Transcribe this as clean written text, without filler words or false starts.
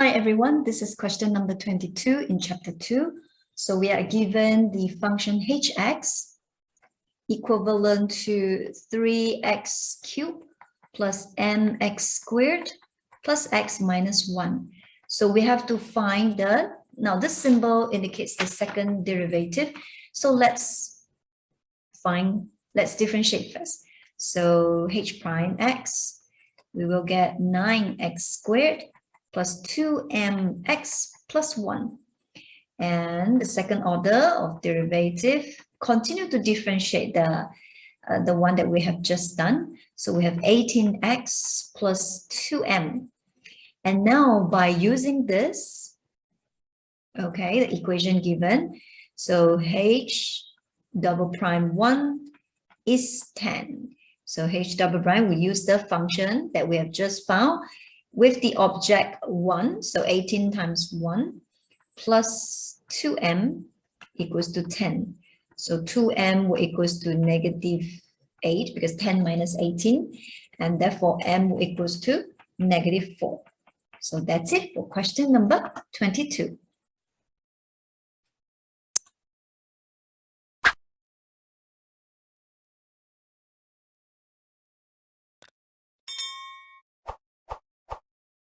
Hi everyone, this is question number 22 in chapter 2. So we are given the function hx equivalent to 3x cubed plus mx squared plus x minus 1. So we have to find now this symbol indicates the second derivative. So let's differentiate first. So h prime x, we will get 9x squared plus 2mx plus 1. And the second order of derivative, continue to differentiate the one that we have just done. So we have 18x plus 2m. And now by using this, okay, the equation given, so h double prime 1 is 10. So h double prime, we use the function that we have just found with the object 1, so 18 times 1 plus 2m equals to 10. So 2m equals to negative 8 because 10 minus 18, and therefore m equals to negative 4. So that's it for question number 22.